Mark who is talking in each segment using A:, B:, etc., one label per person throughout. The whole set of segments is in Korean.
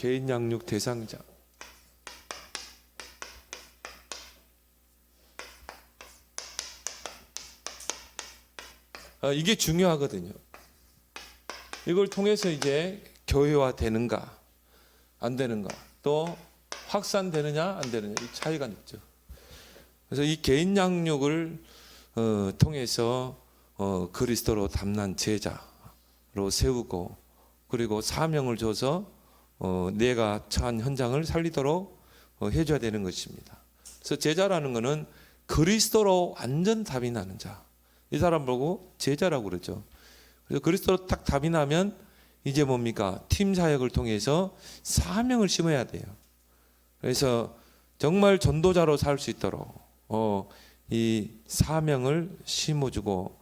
A: 개인 양육 대상자. 이게 중요하거든요. 이걸 통해서 이제 교회화 되는가 안 되는가, 또 확산되느냐 안 되느냐, 이 차이가 있죠. 그래서 이 개인 양육을 통해서 그리스도로 담난 제자로 세우고, 그리고 사명을 줘서 내가 처한 현장을 살리도록 해줘야 되는 것입니다. 그래서 제자라는 것은 그리스도로 완전 답이 나는 자, 이 사람 보고 제자라고 그러죠. 그래서 그리스도로 딱 답이 나면 이제 뭡니까? 팀 사역을 통해서 사명을 심어야 돼요. 그래서 정말 전도자로 살 수 있도록 이 사명을 심어주고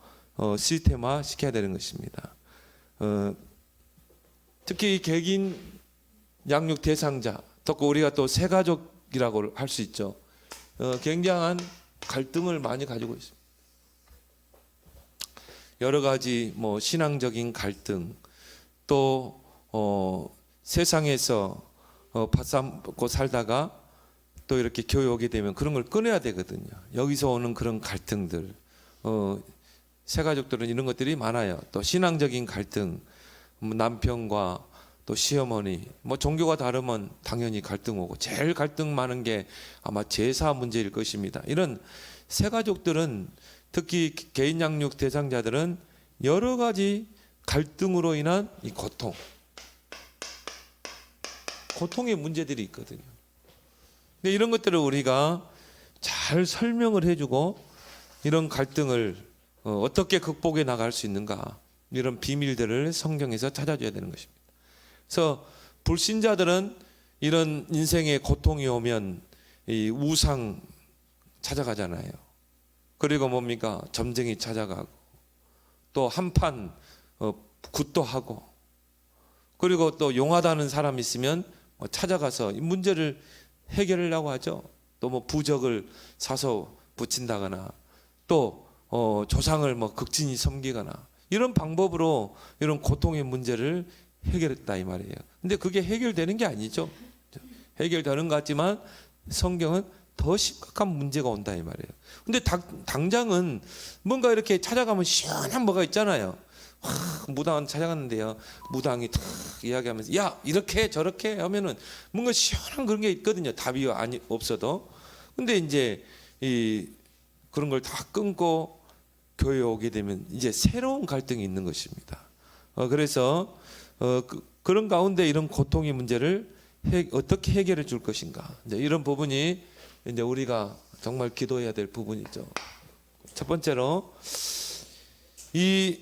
A: 시스템화 시켜야 되는 것입니다. 특히 이 개인 양육 대상자, 또 우리가 또 새가족이라고 할 수 있죠. 굉장한 갈등을 많이 가지고 있습니다. 여러 가지 뭐 신앙적인 갈등, 또 세상에서 받삼고 살다가 또 이렇게 교회 오게 되면 그런 걸 끊어야 되거든요. 여기서 오는 그런 갈등들, 새가족들은 이런 것들이 많아요. 또 신앙적인 갈등, 남편과 또 시어머니, 뭐 종교가 다르면 당연히 갈등 오고, 제일 갈등 많은 게 아마 제사 문제일 것입니다. 이런 새가족들은, 특히 개인 양육 대상자들은 여러 가지 갈등으로 인한 이 고통의 문제들이 있거든요. 근데 이런 것들을 우리가 잘 설명을 해주고, 이런 갈등을 어떻게 극복해 나갈 수 있는가, 이런 비밀들을 성경에서 찾아줘야 되는 것입니다. 그래서 불신자들은 이런 인생의 고통이 오면 이 우상 찾아가잖아요. 그리고 뭡니까? 점쟁이 찾아가고, 또 한판 굿도 하고, 그리고 또 용하다는 사람 있으면 찾아가서 이 문제를 해결하려고 하죠. 또 뭐 부적을 사서 붙인다거나, 또 조상을 뭐 극진히 섬기거나, 이런 방법으로 이런 고통의 문제를 해결했다 이 말이에요. 근데 그게 해결되는 게 아니죠. 해결되는 것 같지만 성경은 더 심각한 문제가 온다 이 말이에요. 근데 당장은 뭔가 이렇게 찾아가면 시원한 뭐가 있잖아요. 무당 찾아갔는데요, 무당이 탁 이야기하면서 야 이렇게 저렇게 하면은 뭔가 시원한 그런 게 있거든요. 답이 없어도. 근데 이제 그런 걸 다 끊고 교회에 오게 되면 이제 새로운 갈등이 있는 것입니다. 그래서 그런 가운데 이런 고통의 문제를 어떻게 해결해 줄 것인가, 이제 이런 부분이 이제 우리가 정말 기도해야 될 부분이죠. 첫 번째로 이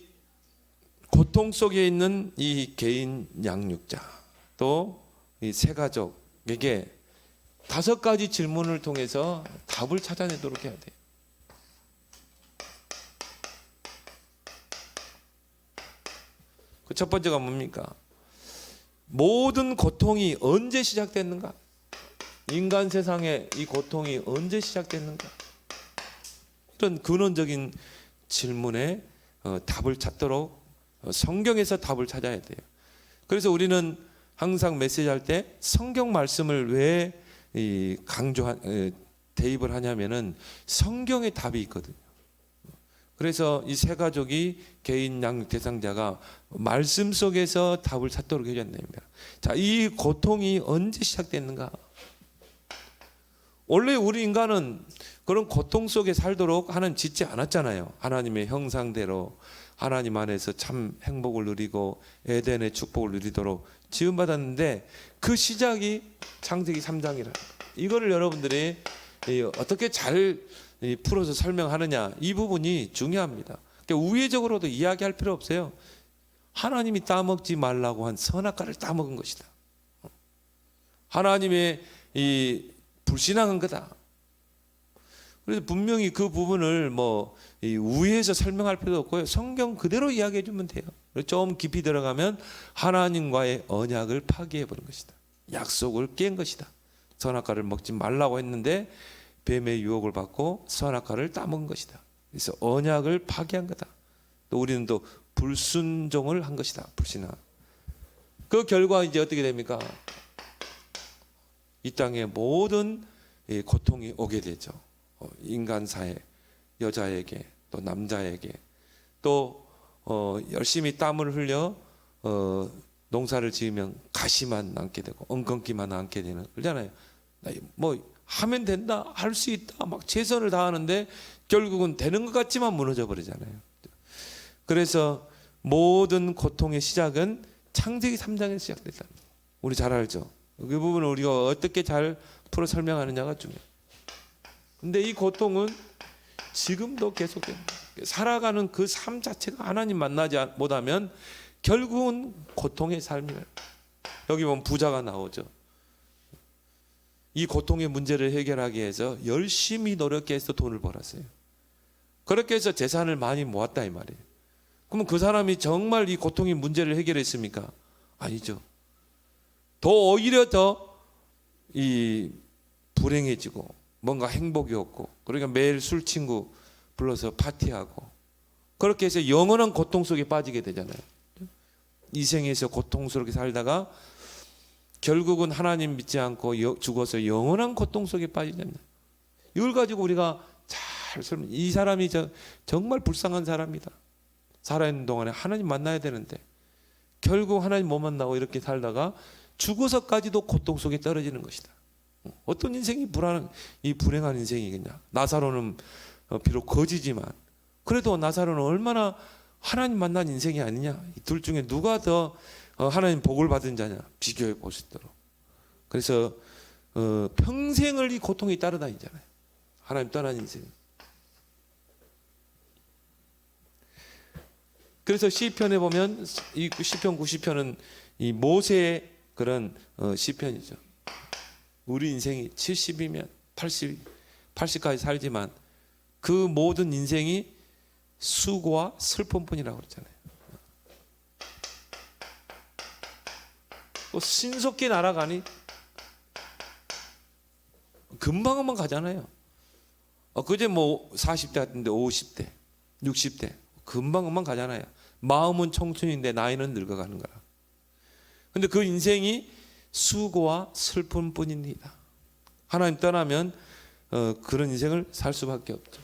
A: 고통 속에 있는 이 개인 양육자, 또 이 새가족에게 5가지 질문을 통해서 답을 찾아내도록 해야 돼요. 그 첫 번째가 뭡니까? 모든 고통이 언제 시작됐는가? 인간 세상에 이 고통이 언제 시작됐는가? 이런 근원적인 질문에 답을 찾도록 성경에서 답을 찾아야 돼요. 그래서 우리는 항상 메시지할 때 성경 말씀을 왜 대입을 하냐면은 성경의 답이 있거든요. 그래서 이 새 가족이 개인 양육 대상자가 말씀 속에서 답을 찾도록 해줘야 됩니다. 자, 이 고통이 언제 시작됐는가? 원래 우리 인간은 그런 고통 속에 살도록 하나님 짓지 않았잖아요. 하나님의 형상대로 하나님 안에서 참 행복을 누리고 에덴의 축복을 누리도록 지음받았는데, 그 시작이 창세기 3장이라. 이거를 여러분들이 어떻게 잘 풀어서 설명하느냐, 이 부분이 중요합니다. 그러니까 우회적으로도 이야기할 필요 없어요. 하나님이 따먹지 말라고 한 선악과를 따먹은 것이다. 하나님의 불신앙한 거다. 그래서 분명히 그 부분을 우회해서 설명할 필요도 없고요. 성경 그대로 이야기해 주면 돼요. 좀 깊이 들어가면 하나님과의 언약을 파기해 버린 것이다. 약속을 깬 것이다. 선악과를 먹지 말라고 했는데 뱀의 유혹을 받고 선악과를 따먹은 것이다. 그래서 언약을 파기한 거다. 또 우리는 또 불순종을 한 것이다. 불신앙. 그 결과 이제 어떻게 됩니까? 이 땅에 모든 이 고통이 오게 되죠. 인간사에, 여자에게 또 남자에게 또 열심히 땀을 흘려 농사를 지으면 가시만 남게 되고 엉겅퀴만 남게 되는 그러잖아요. 뭐 하면 된다, 할 수 있다, 막 최선을 다하는데 결국은 되는 것 같지만 무너져 버리잖아요. 그래서 모든 고통의 시작은 창세기 3장에서 시작됐다. 우리 잘 알죠. 그 부분을 우리가 어떻게 잘 풀어 설명하느냐가 중요해요. 근데 이 고통은 지금도 계속됩니다. 살아가는 그 삶 자체가 하나님 만나지 못하면 결국은 고통의 삶이에요. 여기 보면 부자가 나오죠. 이 고통의 문제를 해결하기 위해서 열심히 노력해서 돈을 벌었어요. 그렇게 해서 재산을 많이 모았다 이 말이에요. 그러면 그 사람이 정말 이 고통의 문제를 해결했습니까? 아니죠. 더 오히려 더 이 불행해지고 뭔가 행복이 없고, 그러니까 매일 술 친구 불러서 파티하고, 그렇게 해서 영원한 고통 속에 빠지게 되잖아요. 이 생에서 고통스럽게 살다가 결국은 하나님 믿지 않고 죽어서 영원한 고통 속에 빠지잖아요. 이걸 가지고 우리가 잘 설명. 이 사람이 정말 불쌍한 사람이다. 살아있는 동안에 하나님 만나야 되는데 결국 하나님 못 만나고 이렇게 살다가 죽어서까지도 고통 속에 떨어지는 것이다. 어떤 인생이 불행한 인생이겠냐. 나사로는 비록 거지지만 그래도 나사로는 얼마나 하나님 만난 인생이 아니냐. 이 둘 중에 누가 더 하나님 복을 받은 자냐 비교해 보시도록. 그래서 평생을 이 고통에 따라다니잖아요. 하나님 떠난 인생. 그래서 시편에 보면 이 시편 90편은 이 모세의 그런 시편이죠. 우리 인생이 70이면 80까지 살지만 그 모든 인생이 수고와 슬픔뿐이라고 그랬잖아요. 또 신속히 날아가니 금방 가잖아요. 그제 뭐 40대 같은데 50대, 60대 금방 가잖아요. 마음은 청춘인데 나이는 늙어가는 거라. 근데 그 인생이 수고와 슬픔뿐입니다. 하나님 떠나면 그런 인생을 살 수밖에 없죠.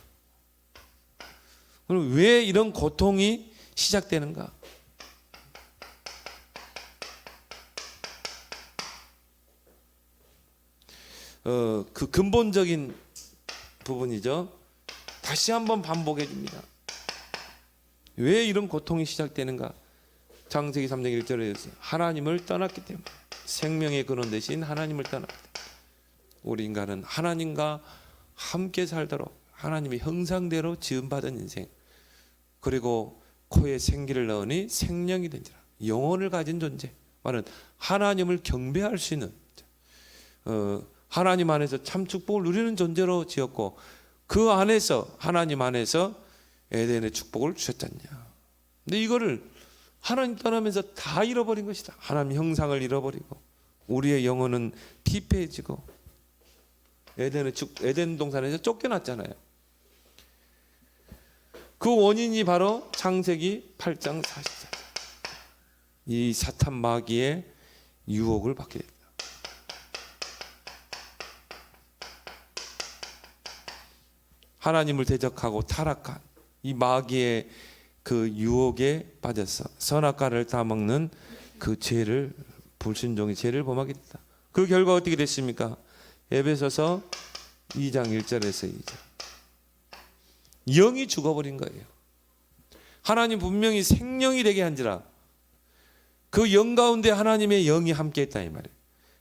A: 그럼 왜 이런 고통이 시작되는가? 그 근본적인 부분이죠. 다시 한번 반복해 줍니다. 왜 이런 고통이 시작되는가? 창세기 3장 1절에 하나님을 떠났기 때문에, 생명의 근원 대신 하나님을 떠났기 때문에. 우리 인간은 하나님과 함께 살도록 하나님의 형상대로 지음받은 인생, 그리고 코에 생기를 넣으니 생명이 된지라. 영혼을 가진 존재, 말은 하나님을 경배할 수 있는, 하나님 안에서 참 축복을 누리는 존재로 지었고, 그 안에서 하나님 안에서 에덴의 축복을 주셨잖냐. 근데 이거를 하나님 떠나면서 다 잃어버린 것이다. 하나님 형상을 잃어버리고 우리의 영혼은 피폐해지고 에덴 동산에서 쫓겨났잖아요. 그 원인이 바로 창세기 8장 44절. 이 사탄 마귀의 유혹을 받게 됩니다. 하나님을 대적하고 타락한 이 마귀의 그 유혹에 빠져서 선악과를 따먹는 그 죄를, 불순종의 죄를 범하게 됐다. 그 결과 어떻게 됐습니까? 에베소서 2장 1절에서 2절. 영이 죽어버린 거예요. 하나님 분명히 생명이 되게 한지라. 그 영 가운데 하나님의 영이 함께했다 이 말이에요.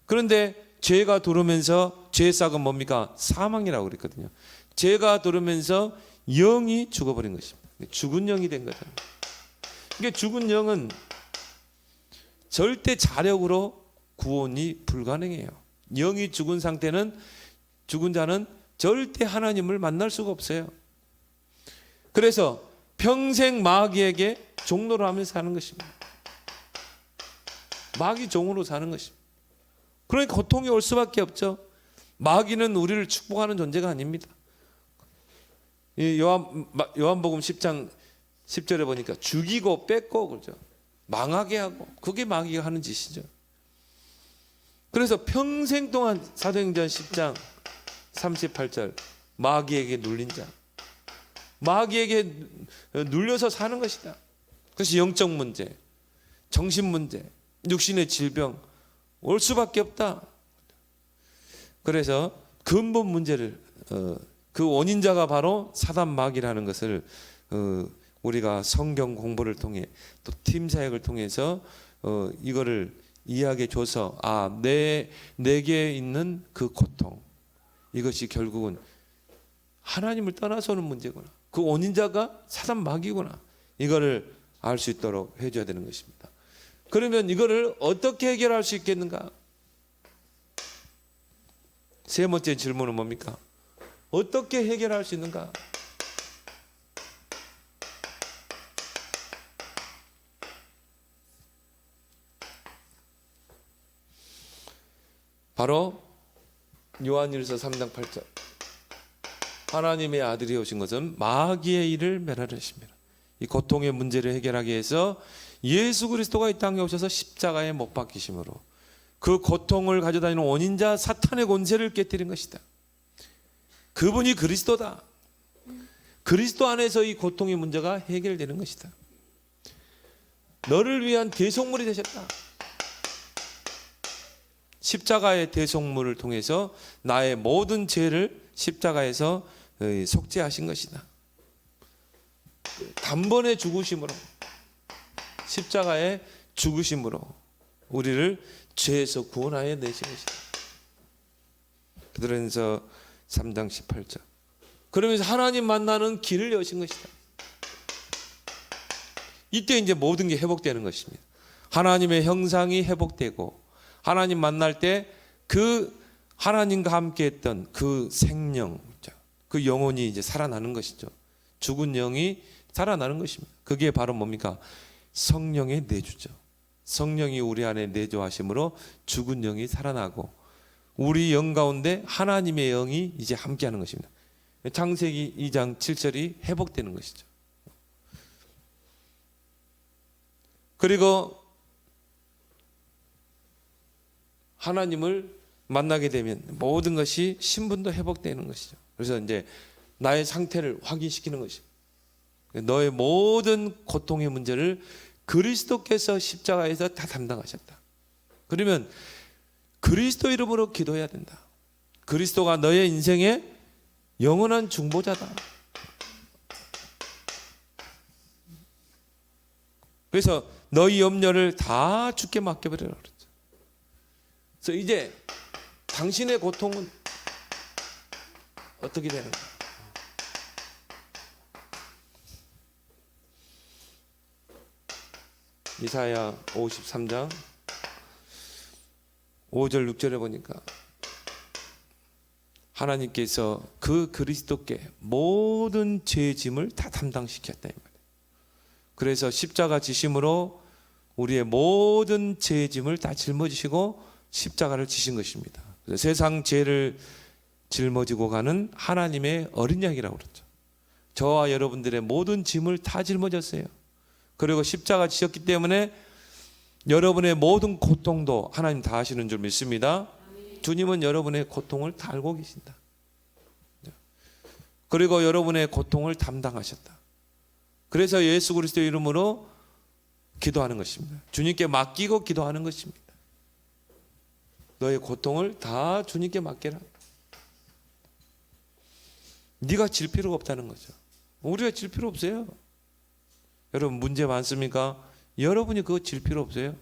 A: 그런데 죄가 들어오면서 죄의 싹은 뭡니까? 사망이라고 그랬거든요. 죄가 들어오면서 영이 죽어버린 것입니다. 죽은 영이 된 거잖아요. 그러니까 죽은 영은 절대 자력으로 구원이 불가능해요. 영이 죽은 상태는, 죽은 자는 절대 하나님을 만날 수가 없어요. 그래서 평생 마귀에게 종노를 하면서 사는 것입니다. 마귀 종으로 사는 것입니다. 그러니까 고통이 올 수밖에 없죠. 마귀는 우리를 축복하는 존재가 아닙니다. 요한복음 10장 10절에 보니까 죽이고 뺏고 그러죠. 망하게 하고, 그게 마귀가 하는 짓이죠. 그래서 평생 동안 사도행전 10장 38절 마귀에게 눌린 자, 마귀에게 눌려서 사는 것이다. 그래서 영적 문제, 정신 문제, 육신의 질병 올 수밖에 없다. 그래서 근본 문제를 그 원인자가 바로 사단 마귀라는 것을 우리가 성경 공부를 통해 또 팀 사역을 통해서 이거를 이야기해 줘서 내게 있는 그 고통, 이것이 결국은 하나님을 떠나서는 문제구나, 그 원인자가 사단 마귀구나, 이거를 알 수 있도록 해줘야 되는 것입니다. 그러면 이거를 어떻게 해결할 수 있겠는가? 세 번째 질문은 뭡니까? 어떻게 해결할 수 있는가? 바로 요한일서 3장 8절 하나님의 아들이 오신 것은 마귀의 일을 멸하려 하십니다. 이 고통의 문제를 해결하기 위해서 예수 그리스도가 이 땅에 오셔서 십자가에 못 박히심으로 그 고통을 가져다니는 원인자 사탄의 권세를 깨뜨린 것이다. 그분이 그리스도다. 그리스도 안에서 이 고통의 문제가 해결되는 것이다. 너를 위한 대속물이 되셨다. 십자가의 대속물을 통해서 나의 모든 죄를 십자가에서 속죄하신 것이다. 단번에 죽으심으로, 십자가의 죽으심으로 우리를 죄에서 구원하여 내신 것이다. 베드로전서 3장 18절. 그러면서 하나님 만나는 길을 여신 것이다. 이때 이제 모든 게 회복되는 것입니다. 하나님의 형상이 회복되고 하나님 만날 때 그 하나님과 함께 했던 그 생명, 그 영혼이 이제 살아나는 것이죠. 죽은 영이 살아나는 것입니다. 그게 바로 뭡니까? 성령의 내주죠. 성령이 우리 안에 내주하심으로 죽은 영이 살아나고 우리 영 가운데 하나님의 영이 이제 함께하는 것입니다. 창세기 2장 7절이 회복되는 것이죠. 그리고 하나님을 만나게 되면 모든 것이 신분도 회복되는 것이죠. 그래서 이제 나의 상태를 확인시키는 것입니다. 너의 모든 고통의 문제를 그리스도께서 십자가에서 다 담당하셨다. 그러면 그리스도 이름으로 기도해야 된다. 그리스도가 너의 인생의 영원한 중보자다. 그래서 너희 염려를 다 주께 맡겨버리라 그랬죠. 그래서 이제 당신의 고통은 어떻게 되는가? 이사야 53장 5절 6절에 보니까 하나님께서 그 그리스도께 모든 죄의 짐을 다 담당시켰다 이 말이에요. 그래서 십자가 지심으로 우리의 모든 죄의 짐을 다 짊어지시고 십자가를 지신 것입니다. 그래서 세상 죄를 짊어지고 가는 하나님의 어린 양이라고 그랬죠. 저와 여러분들의 모든 짐을 다 짊어졌어요. 그리고 십자가 지셨기 때문에 여러분의 모든 고통도 하나님 다 하시는 줄 믿습니다. 주님은 여러분의 고통을 다 알고 계신다. 그리고 여러분의 고통을 담당하셨다. 그래서 예수 그리스도의 이름으로 기도하는 것입니다. 주님께 맡기고 기도하는 것입니다. 너의 고통을 다 주님께 맡겨라. 네가 질 필요가 없다는 거죠. 우리가 질 필요 없어요. 여러분 문제 많습니까? 여러분이 그거 질 필요 없어요.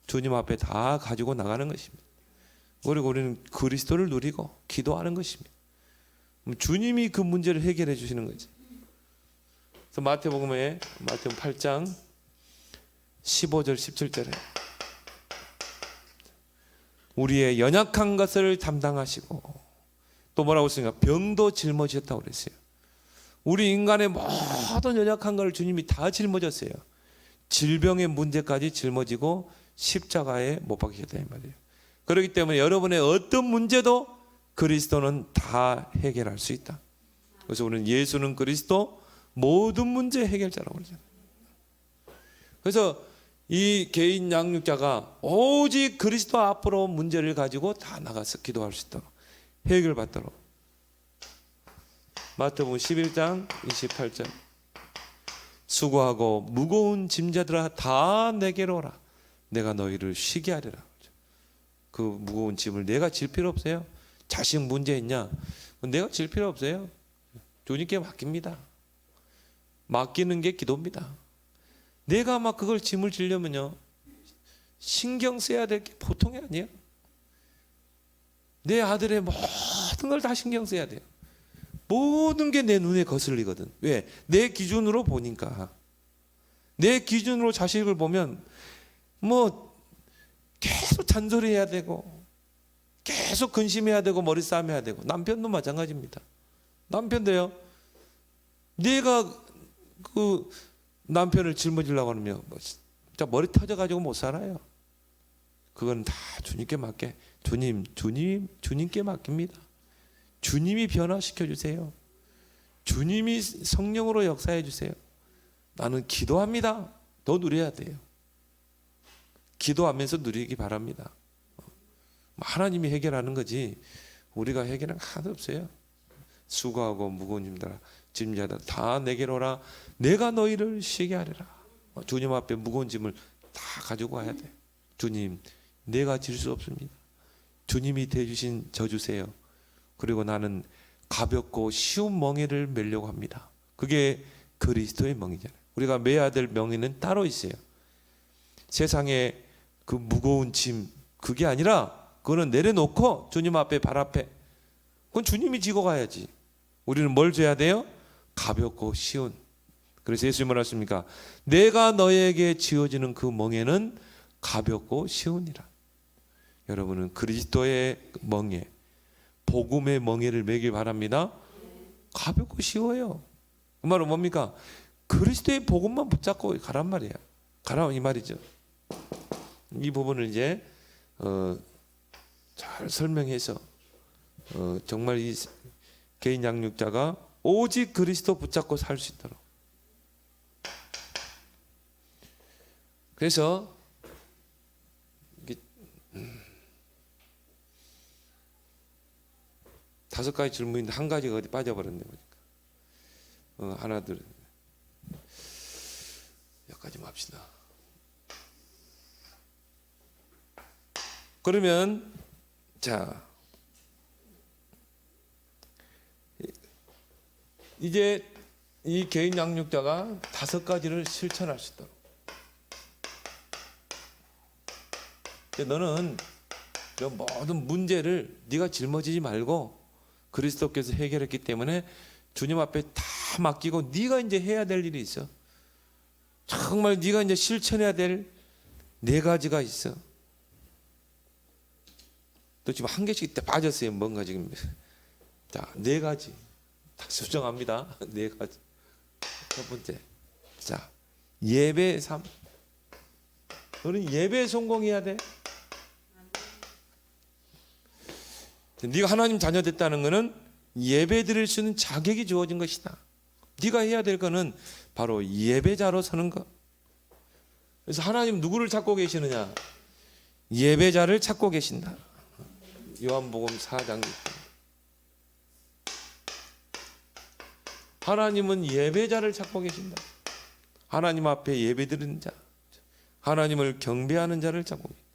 A: 주님 앞에 다 가지고 나가는 것입니다. 그리고 우리는 그리스도를 누리고 기도하는 것입니다. 주님이 그 문제를 해결해 주시는 거지. 그래서 마태복음 8장 15절 17절에 우리의 연약한 것을 담당하시고 또 뭐라고 했습니까? 병도 짊어지셨다고 그랬어요. 우리 인간의 모든 연약한 것을 주님이 다 짊어졌어요. 질병의 문제까지 짊어지고 십자가에 못 박히셨다 이 말이에요. 그렇기 때문에 여러분의 어떤 문제도 그리스도는 다 해결할 수 있다. 그래서 우리는 예수는 그리스도 모든 문제 해결자라고 그러잖아요. 그래서 이 개인 양육자가 오직 그리스도 앞으로 문제를 가지고 다 나가서 기도할 수 있도록 해결받도록. 마태복음 11장 28절 수고하고 무거운 짐자들아 다 내게로 오라 내가 너희를 쉬게 하리라. 그 무거운 짐을 내가 질 필요 없어요. 자식 문제 있냐? 내가 질 필요 없어요. 주님께 맡깁니다. 맡기는 게 기도입니다. 내가 막 그걸 짐을 지려면요 신경 써야 될 게 보통이 아니에요. 내 아들의 모든 걸 다 신경 써야 돼요. 모든 게 내 눈에 거슬리거든. 왜? 내 기준으로 보니까. 내 기준으로 자식을 보면 뭐 계속 잔소리해야 되고 계속 근심해야 되고 머리싸움 해야 되고. 남편도 마찬가지입니다. 남편도요 내가 그 남편을 짊어지려고 하면 진짜 머리 터져가지고 못 살아요. 그건 다 주님께 맡게. 주님께 맡깁니다. 주님이 변화시켜 주세요. 주님이 성령으로 역사해 주세요. 나는 기도합니다. 더 누려야 돼요. 기도하면서 누리기 바랍니다. 하나님이 해결하는 거지 우리가 해결하는 거 하나도 없어요. 수고하고 무거운 짐자들 다 내게로 오라 내가 너희를 쉬게 하리라. 주님 앞에 무거운 짐을 다 가지고 와야 돼. 주님 내가 질 수 없습니다. 주님이 대주신 저 주세요. 그리고 나는 가볍고 쉬운 멍에를 메려고 합니다. 그게 그리스도의 멍이잖아요. 우리가 메야 될 멍에는 따로 있어요. 세상에 그 무거운 짐 그게 아니라 그거는 내려놓고 주님 앞에 발 앞에 그건 주님이 지고 가야지. 우리는 뭘 줘야 돼요? 가볍고 쉬운. 그래서 예수님이 뭐라 했습니까? 내가 너에게 지어지는 그 멍에는 가볍고 쉬우니라. 여러분은 그리스도의 멍에 복음의 멍에를 매길 바랍니다. 가볍고 쉬워요. 그 말은 뭡니까? 그리스도의 복음만 붙잡고 가란 말이야. 가라 이 말이죠. 이 부분을 이제 잘 설명해서 정말 이 개인 양육자가 오직 그리스도 붙잡고 살 수 있도록. 그래서 다섯 가지 질문인데 한 가지가 어디 빠져버렸네 보니까. 하나 둘 여기까지만 합시다. 그러면 자 이제 이 개인 양육자가 다섯 가지를 실천할 수 있도록. 너는 모든 문제를 네가 짊어지지 말고 그리스도께서 해결했기 때문에 주님 앞에 다 맡기고 네가 이제 해야 될 일이 있어. 정말 네가 이제 실천해야 될 네 가지가 있어. 또 지금 한 개씩 빠졌어요. 뭔가 지금. 자, 네 가지. 다 수정합니다. 네 가지. 첫 번째. 자, 예배의 삶. 너는 예배에 성공해야 돼. 네가 하나님 자녀 됐다는 것은 예배 드릴 수 있는 자격이 주어진 것이다. 네가 해야 될 것은 바로 예배자로 서는 것. 그래서 하나님 누구를 찾고 계시느냐? 예배자를 찾고 계신다. 요한복음 4장. 하나님은 예배자를 찾고 계신다. 하나님 앞에 예배드리는 자, 하나님을 경배하는 자를 찾고 계신다.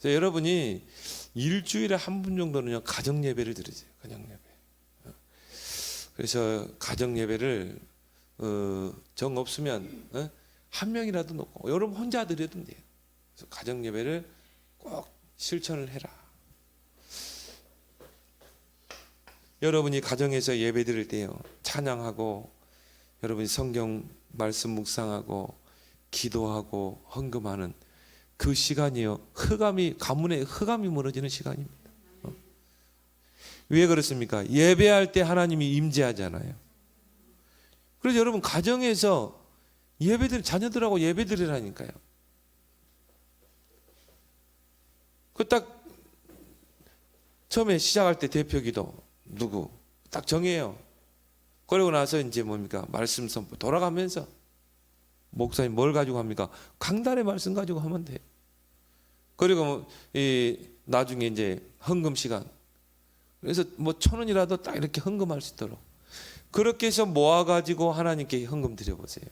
A: 그래서 여러분이 일주일에 한 분 정도는요 가정 예배를 드리세요. 가정 예배. 그래서 가정 예배를 정 없으면 한 명이라도 놓고 여러분 혼자 드려도 돼요. 그래서 가정 예배를 꼭 실천을 해라. 여러분이 가정에서 예배 드릴 때요 찬양하고 여러분이 성경 말씀 묵상하고 기도하고 헌금하는 그 시간이요 가문의 흑암이 무너지는 시간입니다. 왜 그렇습니까? 예배할 때 하나님이 임재하잖아요. 그래서 여러분 가정에서 자녀들하고 예배드리라니까요. 그 딱 처음에 시작할 때 대표기도 누구 딱 정해요. 그러고 나서 이제 뭡니까? 말씀 선포 돌아가면서 목사님 뭘 가지고 합니까? 강단의 말씀 가지고 하면 돼. 그리고 나중에 이제 헌금 시간. 그래서 뭐 1,000원이라도 딱 이렇게 헌금할 수 있도록 그렇게 해서 모아가지고 하나님께 헌금 드려보세요.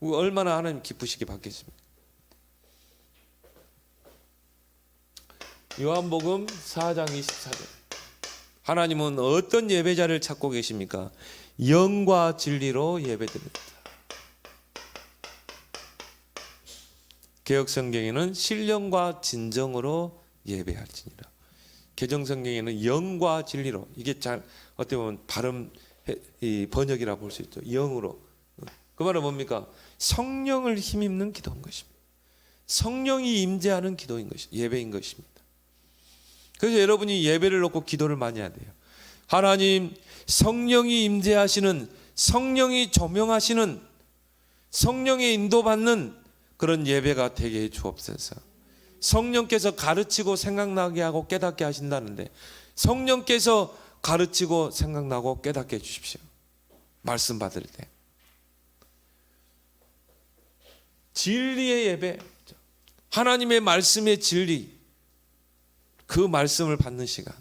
A: 얼마나 하나님 기쁘시게 받겠습니까? 요한복음 4장 24절. 하나님은 어떤 예배자를 찾고 계십니까? 영과 진리로 예배드립니다. 개역성경에는 신령과 진정으로 예배할지니라. 개정성경에는 영과 진리로, 이게 잘 어떻게 보면 발음 번역이라 볼 수 있죠. 영으로. 그 말은 뭡니까? 성령을 힘입는 기도인 것입니다. 성령이 임재하는 기도인 것이 예배인 것입니다. 그래서 여러분이 예배를 놓고 기도를 많이 해야 돼요. 하나님, 성령이 임재하시는, 성령이 조명하시는, 성령의 인도받는 그런 예배가 되게 해 주옵소서. 성령께서 가르치고 생각나게 하고 깨닫게 하신다는데 성령께서 가르치고 생각나고 깨닫게 해 주십시오. 말씀 받을 때 진리의 예배, 하나님의 말씀의 진리, 그 말씀을 받는 시간,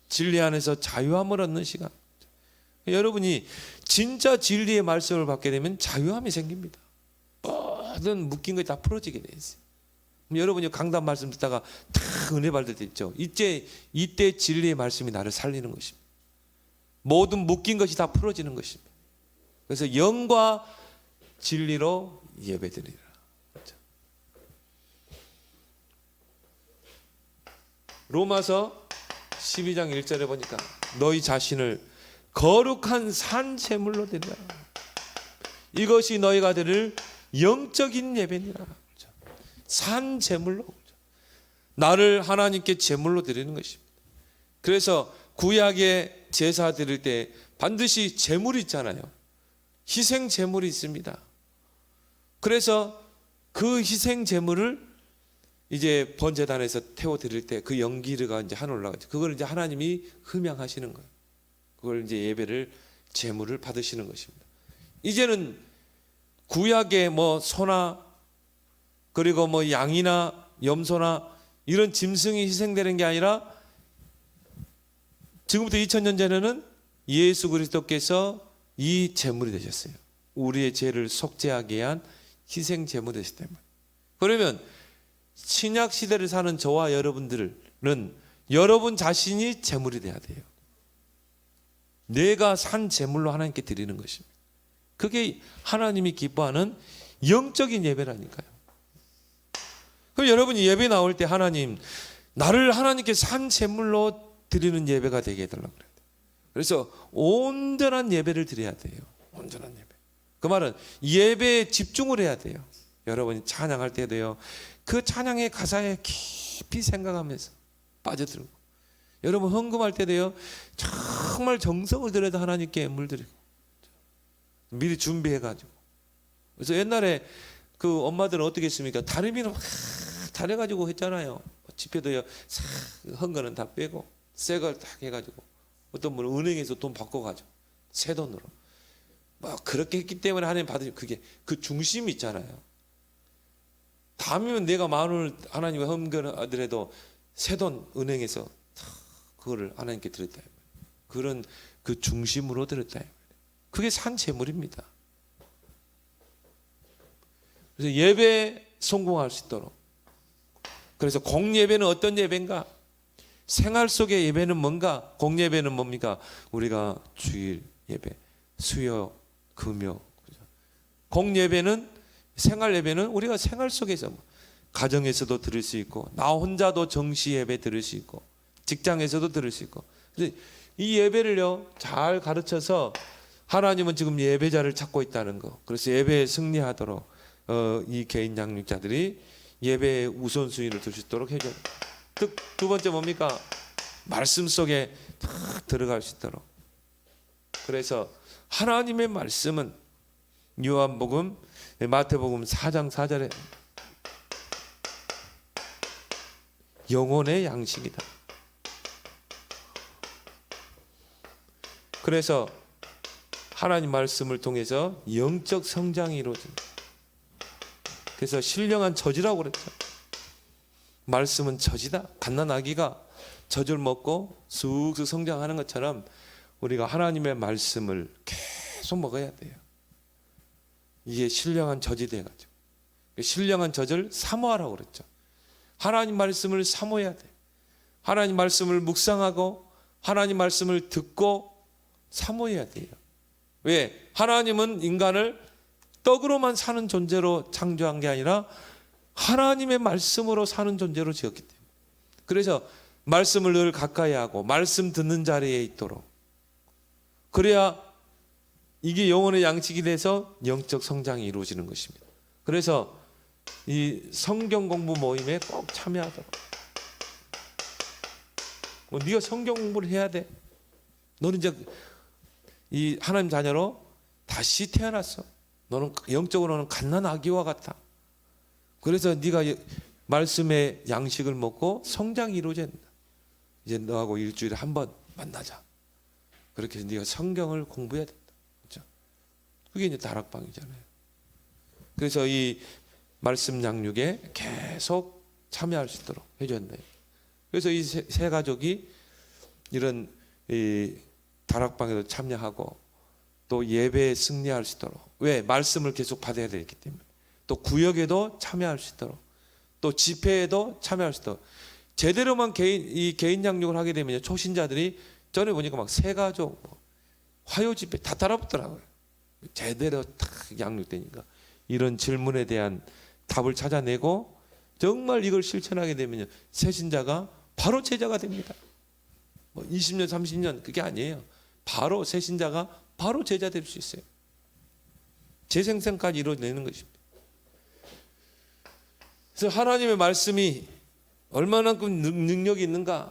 A: 진리 안에서 자유함을 얻는 시간. 여러분이 진짜 진리의 말씀을 받게 되면 자유함이 생깁니다. 모든 묶인 것이 다 풀어지게 돼 있어요. 여러분이 강단 말씀 듣다가 탁 은혜 받을 때 있죠. 이때 진리의 말씀이 나를 살리는 것입니다. 모든 묶인 것이 다 풀어지는 것입니다. 그래서 영과 진리로 예배드리라. 로마서 12장 1절에 보니까 너희 자신을 거룩한 산 제물로 드리라. 이것이 너희가 드릴 영적인 예배니라. 산 제물로, 나를 하나님께 제물로 드리는 것입니다. 그래서 구약의 제사 드릴 때 반드시 제물이 있잖아요. 희생 제물이 있습니다. 그래서 그 희생 제물을 이제 번제단에서 태워 드릴 때 그 연기가 이제 하늘 올라가죠. 그걸 이제 하나님이 흠양하시는 거예요. 그걸 이제 예배를 제물을 받으시는 것입니다. 이제는 구약의 뭐 소나 그리고 뭐 양이나 염소나 이런 짐승이 희생되는 게 아니라 지금부터 2000년 전에는 예수 그리스도께서 이 제물이 되셨어요. 우리의 죄를 속죄하게 한 희생 제물이 되셨기 때문에. 그러면 신약 시대를 사는 저와 여러분들은 여러분 자신이 제물이 돼야 돼요. 내가 산 제물로 하나님께 드리는 것입니다. 그게 하나님이 기뻐하는 영적인 예배라니까요. 그럼 여러분이 예배 나올 때 하나님, 나를 하나님께 산 제물로 드리는 예배가 되게 해달라고 그래요. 그래서 온전한 예배를 드려야 돼요. 온전한 예배. 그 말은 예배에 집중을 해야 돼요. 여러분이 찬양할 때도요, 그 찬양의 가사에 깊이 생각하면서 빠져들고, 여러분 헌금할 때도요, 정말 정성을 들여서 하나님께 물드리고 미리 준비해가지고. 그래서 옛날에 그 엄마들은 어떻게 했습니까? 다리미를 막 잘해가지고 했잖아요. 집회도요, 헌거는 다 빼고 새 걸 딱 해가지고, 어떤 분은 은행에서 돈 바꿔가지고 새 돈으로 막 그렇게 했기 때문에 하나님 받으시. 그게 그 중심이 있잖아요. 다음이면 내가 10,000원을 하나님의 헌금하더라도 새 돈 은행에서 그거를 하나님께 드렸다. 그런 그 중심으로 드렸다. 그게 산 제물입니다. 그래서 예배에 성공할 수 있도록. 그래서 공예배는 어떤 예배인가? 생활 속의 예배는 뭔가? 공예배는 뭡니까? 우리가 주일 예배, 수요, 금요. 공예배는, 생활 예배는 우리가 생활 속에서 가정에서도 들을 수 있고, 나 혼자도 정시 예배 들을 수 있고, 직장에서도 들을 수 있고. 이 예배를요 잘 가르쳐서 하나님은 지금 예배자를 찾고 있다는 거. 그래서 예배에 승리하도록 이 개인 양육자들이 예배의 우선순위를 둘 수 있도록 해줘요. 두 번째 뭡니까? 말씀 속에 탁 들어갈 수 있도록. 그래서 하나님의 말씀은 요한복음, 마태복음 4장 4절에 영혼의 양식이다. 그래서 하나님 말씀을 통해서 영적 성장이 이루어집니다. 그래서 신령한 젖이라고 그랬죠. 말씀은 젖이다. 갓난아기가 젖을 먹고 쑥쑥 성장하는 것처럼 우리가 하나님의 말씀을 계속 먹어야 돼요. 이게 신령한 젖이 돼가지고, 신령한 젖을 사모하라고 그랬죠. 하나님 말씀을 사모해야 돼. 하나님 말씀을 묵상하고 하나님 말씀을 듣고 사모해야 돼요. 왜? 하나님은 인간을 떡으로만 사는 존재로 창조한 게 아니라 하나님의 말씀으로 사는 존재로 지었기 때문에, 그래서 말씀을 늘 가까이 하고 말씀 듣는 자리에 있도록, 그래야 이게 영혼의 양식이 돼서 영적 성장이 이루어지는 것입니다. 그래서 이 성경 공부 모임에 꼭 참여하도록. 네가 성경 공부를 해야 돼. 너는 이제 이 하나님 자녀로 다시 태어났어. 너는 영적으로는 갓난아기와 같아. 그래서 네가 말씀의 양식을 먹고 성장이 이루어져야 된다. 이제 너하고 일주일에 한 번 만나자. 그렇게 해서 네가 성경을 공부해야 된다. 그렇죠? 그게 이제 다락방이잖아요. 그래서 이 말씀 양육에 계속 참여할 수 있도록 해줘야 된다. 그래서 이 세 가족이 이런 이 다락방에도 참여하고 또 예배에 승리할 수 있도록, 왜? 말씀을 계속 받아야 되기 때문에. 또 구역에도 참여할 수 있도록, 또 집회에도 참여할 수 있도록. 제대로만 개인 양육을 하게 되면 초신자들이 전에 보니까 막 세 가족, 화요 집회 다 따라붙더라고요. 제대로 딱 양육되니까. 이런 질문에 대한 답을 찾아내고 정말 이걸 실천하게 되면 새신자가 바로 제자가 됩니다. 뭐 20년, 30년 그게 아니에요. 바로 새신자가 바로 제자 될 수 있어요. 재생생까지 이루어내는 것입니다. 그래서 하나님의 말씀이 얼마나큼 능력이 있는가?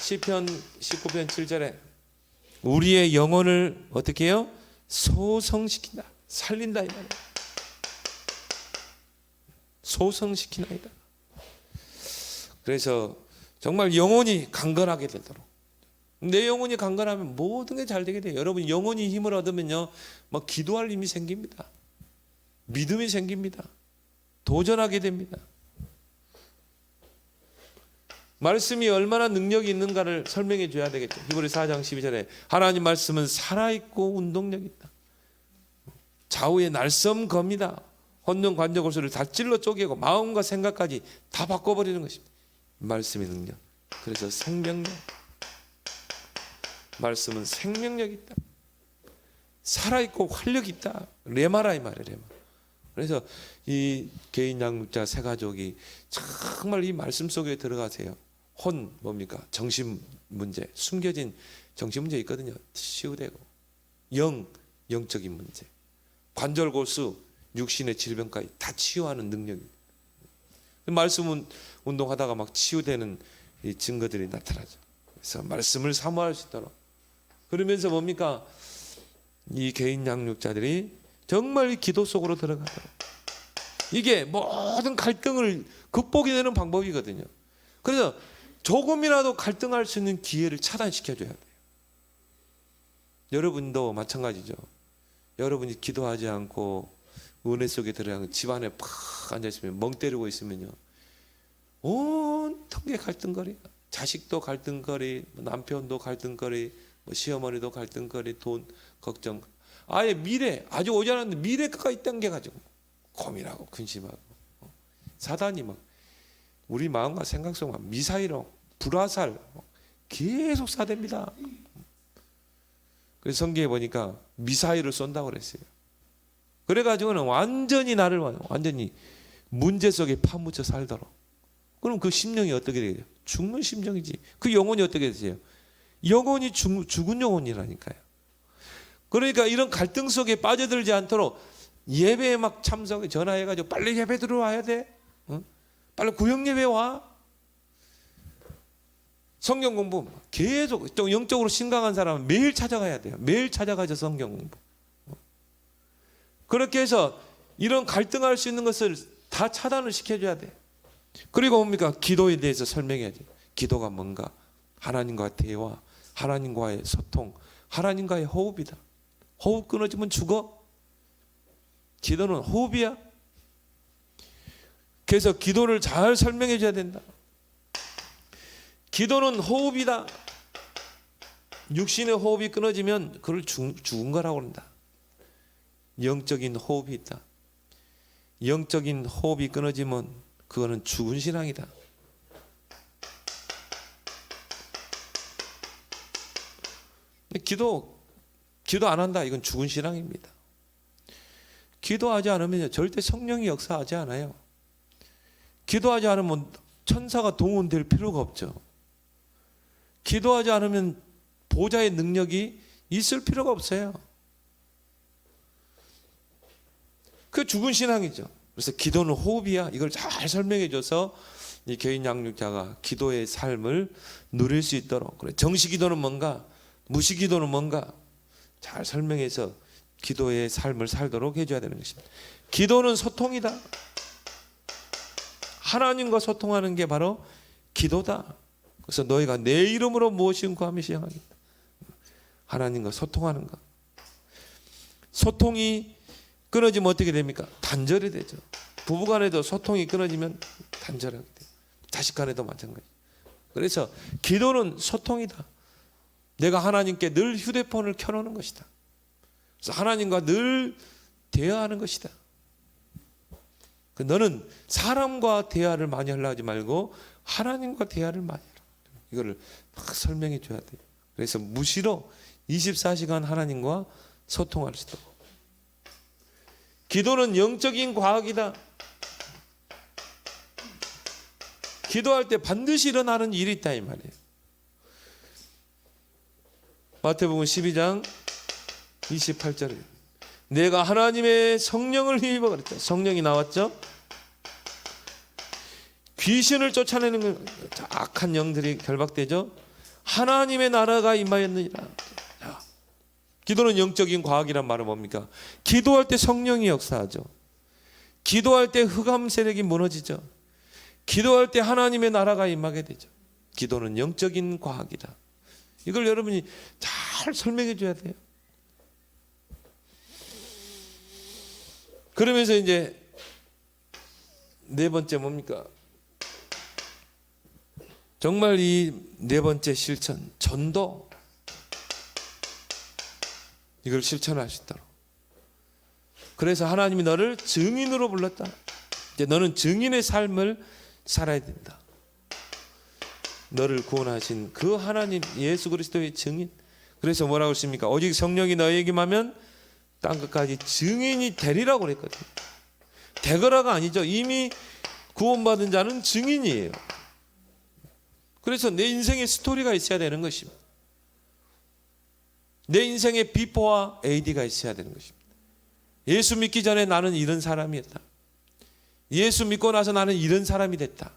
A: 시편 19편 7절에 우리의 영혼을 어떻게 해요? 소성시킨다. 살린다 이 말이에요. 소성시키나이다. 그래서 정말 영혼이 강건하게 되도록. 내 영혼이 강건하면 모든 게 잘 되게 돼요. 여러분 영혼이 힘을 얻으면요, 막 기도할 힘이 생깁니다. 믿음이 생깁니다. 도전하게 됩니다. 말씀이 얼마나 능력이 있는가를 설명해 줘야 되겠죠. 히브리 4장 12절에 하나님 말씀은 살아있고 운동력 있다. 좌우의 날쌘 검이다. 혼돈 관절 골수를 다 찔러 쪼개고 마음과 생각까지 다 바꿔버리는 것입니다. 말씀의 능력. 그래서 생명력. 말씀은 생명력이 있다. 살아있고 활력이 있다. 레마라 이 말이에요. 레마. 그래서 이 개인 양육자 세 가족이 정말 이 말씀 속에 들어가세요. 혼 뭡니까? 정신 문제, 숨겨진 정신 문제 있거든요. 치유되고, 영적인 문제, 관절 골수, 육신의 질병까지 다 치유하는 능력입니다. 말씀 운동하다가 막 치유되는 이 증거들이 나타나죠. 그래서 말씀을 사모할 수 있도록. 그러면서 뭡니까? 이 개인 양육자들이 정말 이 기도 속으로 들어가도록. 이게 모든 갈등을 극복해내는 방법이거든요. 그래서 조금이라도 갈등할 수 있는 기회를 차단시켜줘야 돼요. 여러분도 마찬가지죠. 여러분이 기도하지 않고 은혜 속에 들어가서 집안에 팍 앉아있으면, 멍 때리고 있으면요, 온통 게 갈등거리. 자식도 갈등거리, 남편도 갈등거리, 시어머니도 갈등거리, 돈 걱정. 아예 미래, 아주 오지 않았는데 미래 가까이 당겨가지고 고민하고 근심하고. 사단이 막 우리 마음과 생각 속에 미사일로 불화살 계속 쏴댑니다. 그래서 성경에 보니까 미사일을 쏜다고 그랬어요. 그래가지고는 완전히 나를 완전히 문제 속에 파묻혀 살도록. 그럼 그 심령이 어떻게 되죠? 죽는 심령이지. 그 영혼이 어떻게 되세요? 영혼이 죽은 영혼이라니까요. 그러니까 이런 갈등 속에 빠져들지 않도록 예배에 막 참석해, 전화해가지고 빨리 예배 들어와야 돼. 응? 빨리 구역 예배 와. 성경 공부 계속, 좀 영적으로 심각한 사람은 매일 찾아가야 돼요. 매일 찾아가죠, 성경 공부. 그렇게 해서 이런 갈등할 수 있는 것을 다 차단을 시켜줘야 돼. 그리고 뭡니까? 기도에 대해서 설명해야지. 기도가 뭔가? 하나님과 대화, 하나님과의 소통, 하나님과의 호흡이다. 호흡 끊어지면 죽어. 기도는 호흡이야. 그래서 기도를 잘 설명해 줘야 된다. 기도는 호흡이다. 육신의 호흡이 끊어지면 그걸 죽은 거라고 한다. 영적인 호흡이 있다. 영적인 호흡이 끊어지면 그거는 죽은 신앙이다. 기도 안 한다. 이건 죽은 신앙입니다. 기도하지 않으면 절대 성령이 역사하지 않아요. 기도하지 않으면 천사가 동원될 필요가 없죠. 기도하지 않으면 보좌의 능력이 있을 필요가 없어요. 그 죽은 신앙이죠. 그래서 기도는 호흡이야. 이걸 잘 설명해 줘서 이 개인 양육자가 기도의 삶을 누릴 수 있도록, 그래, 정시 기도는 뭔가, 무시 기도는 뭔가 잘 설명해서 기도의 삶을 살도록 해줘야 되는 것입니다. 기도는 소통이다. 하나님과 소통하는 게 바로 기도다. 그래서 너희가 내 이름으로 무엇이든 구하면 시행하겠다. 하나님과 소통하는 것. 소통이 끊어지면 어떻게 됩니까? 단절이 되죠. 부부간에도 소통이 끊어지면 단절하게 돼요. 자식간에도 마찬가지. 그래서 기도는 소통이다. 내가 하나님께 늘 휴대폰을 켜놓는 것이다. 그래서 하나님과 늘 대화하는 것이다. 너는 사람과 대화를 많이 하려 하지 말고 하나님과 대화를 많이 해라. 이거를 막 설명해 줘야 돼요. 그래서 무시로 24시간 하나님과 소통할 수 있도록. 기도는 영적인 과학이다. 기도할 때 반드시 일어나는 일이 있다 이 말이에요. 마태복음 12장 28절에 내가 하나님의 성령을 힘입어 그랬죠. 성령이 나왔죠. 귀신을 쫓아내는 악한 영들이 결박되죠. 하나님의 나라가 임하였느니라. 기도는 영적인 과학이란 말은 뭡니까? 기도할 때 성령이 역사하죠. 기도할 때 흑암 세력이 무너지죠. 기도할 때 하나님의 나라가 임하게 되죠. 기도는 영적인 과학이다. 이걸 여러분이 잘 설명해 줘야 돼요. 그러면서 이제 네 번째 뭡니까? 정말 이 네 번째 실천, 전도. 이걸 실천할 수 있도록. 그래서 하나님이 너를 증인으로 불렀다. 이제 너는 증인의 삶을 살아야 된다. 너를 구원하신 그 하나님 예수 그리스도의 증인. 그래서 뭐라고 했습니까? 오직 성령이 너에게 임하면 땅 끝까지 증인이 되리라고 그랬거든요. 되거라가 아니죠. 이미 구원받은 자는 증인이에요. 그래서 내 인생의 스토리가 있어야 되는 것입니다. 내 인생의 비포와 AD가 있어야 되는 것입니다. 예수 믿기 전에 나는 이런 사람이었다. 예수 믿고 나서 나는 이런 사람이 됐다.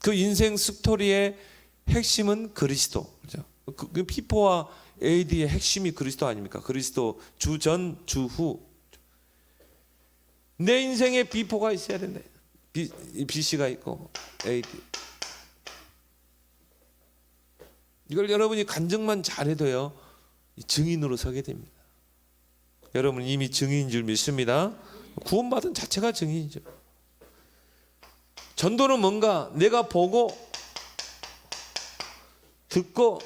A: 그 인생 스토리의 핵심은 그리스도. 그렇죠? 그 비포와 AD의 핵심이 그리스도 아닙니까? 그리스도 주전, 주후. 내 인생의 비포가 있어야 된다. BC가 있고 AD. 이걸 여러분이 간증만 잘해도요, 증인으로 서게 됩니다. 여러분 이미 증인인 줄 믿습니다. 구원받은 자체가 증인이죠. 전도는 뭔가 내가 보고 듣고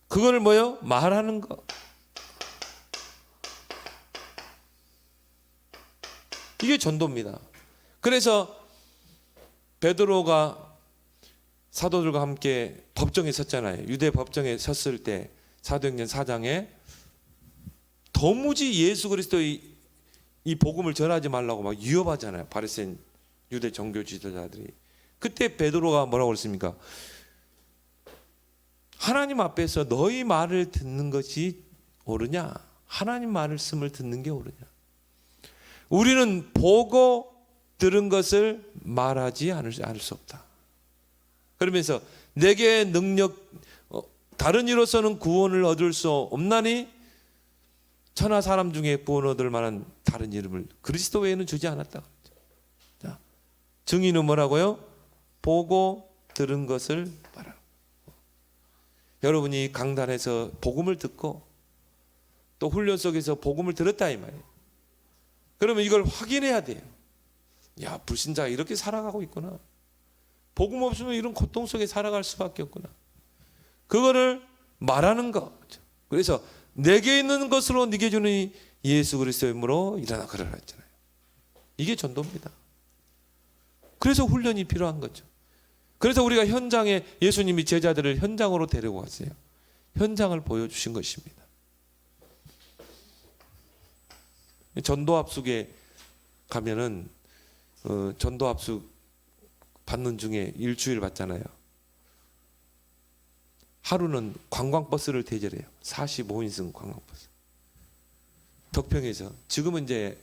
A: 그걸 뭐요? 말하는 거. 이게 전도입니다. 그래서 베드로가 사도들과 함께 법정에 섰잖아요. 유대 법정에 섰을 때 사도행전 4장에 도무지 예수 그리스도의 이 복음을 전하지 말라고 막 위협하잖아요. 바리새인 유대 종교 지도자들이. 그때 베드로가 뭐라고 했습니까? 하나님 앞에서 너희 말을 듣는 것이 옳으냐? 하나님 말씀을 듣는 게 옳으냐? 우리는 보고 들은 것을 말하지 않을 수 없다. 그러면서 내게 능력 다른 이로서는 구원을 얻을 수 없나니 천하 사람 중에 구원 얻을 만한 다른 이름을 그리스도 외에는 주지 않았다. 자, 증인은 뭐라고요? 보고 들은 것을 말하라. 여러분이 강단에서 복음을 듣고 또 훈련 속에서 복음을 들었다 이 말이에요. 그러면 이걸 확인해야 돼요. 야, 불신자가 이렇게 살아가고 있구나. 복음 없으면 이런 고통 속에 살아갈 수밖에 없구나. 그거를 말하는 것. 그래서 내게 있는 것으로 네게 주는 예수 그리스도의 이름으로 일어나 걸어라 했잖아요. 이게 전도입니다. 그래서 훈련이 필요한 거죠. 그래서 우리가 현장에 예수님이 제자들을 현장으로 데리고 갔어요. 현장을 보여주신 것입니다. 전도 합숙에 가면은 전도 합숙 받는 중에 일주일 받잖아요. 하루는 관광버스를 대절해요. 45인승 관광버스. 덕평에서. 지금은 이제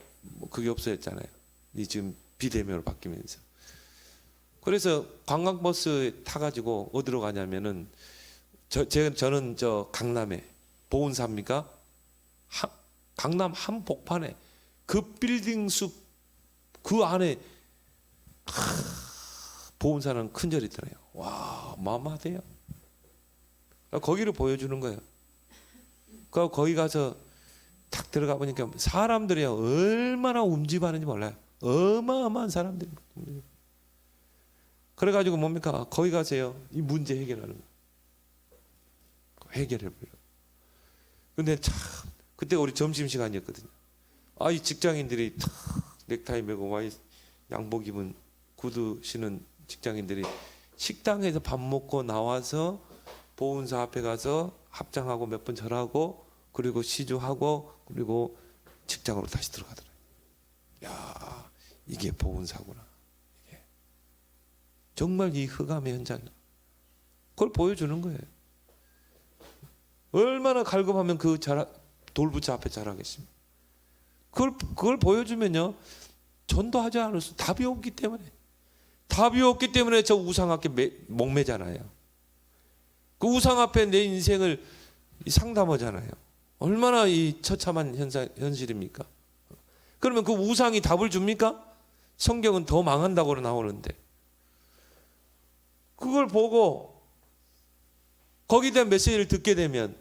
A: 그게 없어졌잖아요. 이 지금 비대면으로 바뀌면서. 그래서 관광버스 타가지고 어디로 가냐면은 저는 저 강남에 보은사입니까? 강남 한복판에 그 빌딩 숲 그 안에 보은사는 큰 절이 있더래요. 와, 어마어마하대요. 거기를 보여주는 거예요. 거기 가서 딱 들어가 보니까 사람들이 얼마나 움직이는지 몰라요. 어마어마한 사람들이. 그래가지고 뭡니까? 거기 가세요. 이 문제 해결하는 거. 해결해버려. 근데 참 그때 우리 점심시간이었거든요. 이 직장인들이 탁 넥타이 메고 양복 입은 구두 신은 직장인들이 식당에서 밥 먹고 나와서 보훈사 앞에 가서 합장하고 몇 번 절하고 그리고 시주하고 그리고 직장으로 다시 들어가더라고요. 야, 이게 보훈사구나. 이게. 정말 이 흑암의 현장. 그걸 보여주는 거예요. 얼마나 갈급하면 그 돌부처 앞에 자라겠습니까? 그걸 보여주면요, 전도하지 않을 수 답이 없기 때문에 저 우상 앞에 목매잖아요. 그 우상 앞에 내 인생을 상담하잖아요. 얼마나 이 처참한 현실입니까? 그러면 그 우상이 답을 줍니까? 성경은 더 망한다고 나오는데 그걸 보고 거기에 대한 메시지를 듣게 되면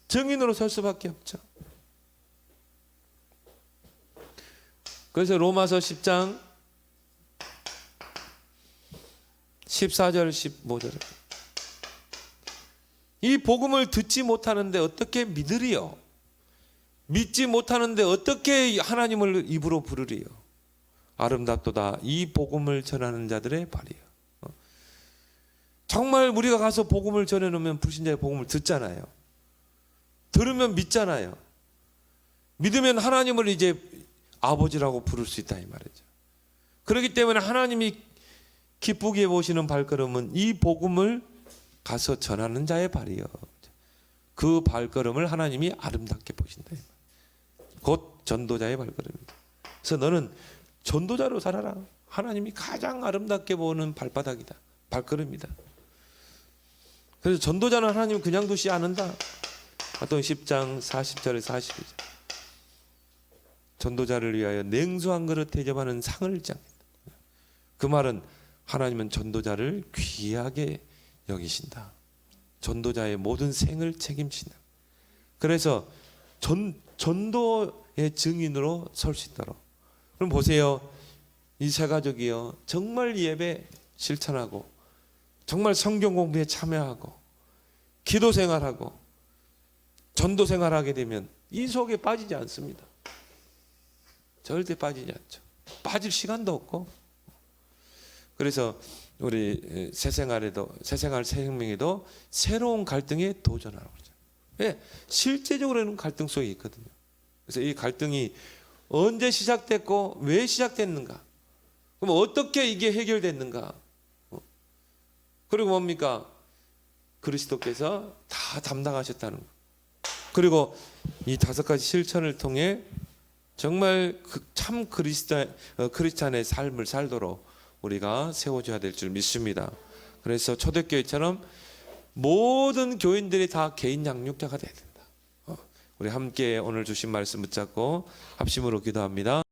A: 증인으로 설 수밖에 없죠. 그래서 로마서 10장 14절 15절 이 복음을 듣지 못하는데 어떻게 믿으리요? 믿지 못하는데 어떻게 하나님을 입으로 부르리요? 아름답도다 이 복음을 전하는 자들의 발이요. 정말 우리가 가서 복음을 전해놓으면 불신자의 복음을 듣잖아요. 들으면 믿잖아요. 믿으면 하나님을 이제 아버지라고 부를 수 있다 이 말이죠. 그렇기 때문에 하나님이 기쁘게 보시는 발걸음은 이 복음을 가서 전하는 자의 발이요. 그 발걸음을 하나님이 아름답게 보신다. 곧 전도자의 발걸음입니다. 그래서 너는 전도자로 살아라. 하나님이 가장 아름답게 보는 발바닥이다. 발걸음이다. 그래서 전도자는 하나님 그냥 두지 않는다. 마태복음 10장 40절에 42절. 전도자를 위하여 냉수 한 그릇 대접하는 상을 짱다. 그 말은 하나님은 전도자를 귀하게 여기신다. 전도자의 모든 생을 책임진다. 그래서 전도의 증인으로 설 수 있도록. 그럼 보세요. 이 세 가족이요. 정말 예배 실천하고 정말 성경 공부에 참여하고 기도 생활하고 전도 생활하게 되면 이 속에 빠지지 않습니다. 절대 빠지지 않죠. 빠질 시간도 없고. 그래서 우리 새생활 생명에도 새로운 갈등에 도전하라고 그러죠. 네, 실제적으로는 갈등 속에 있거든요. 그래서 이 갈등이 언제 시작됐고 왜 시작됐는가? 그럼 어떻게 이게 해결됐는가? 그리고 뭡니까? 그리스도께서 다 담당하셨다는 거. 그리고 이 5가지 실천을 통해 정말 참 크리스찬의 삶을 살도록 우리가 세워줘야 될 줄 믿습니다. 그래서 초대교회처럼 모든 교인들이 다 개인 양육자가 돼야 된다. 우리 함께 오늘 주신 말씀 붙잡고 합심으로 기도합니다.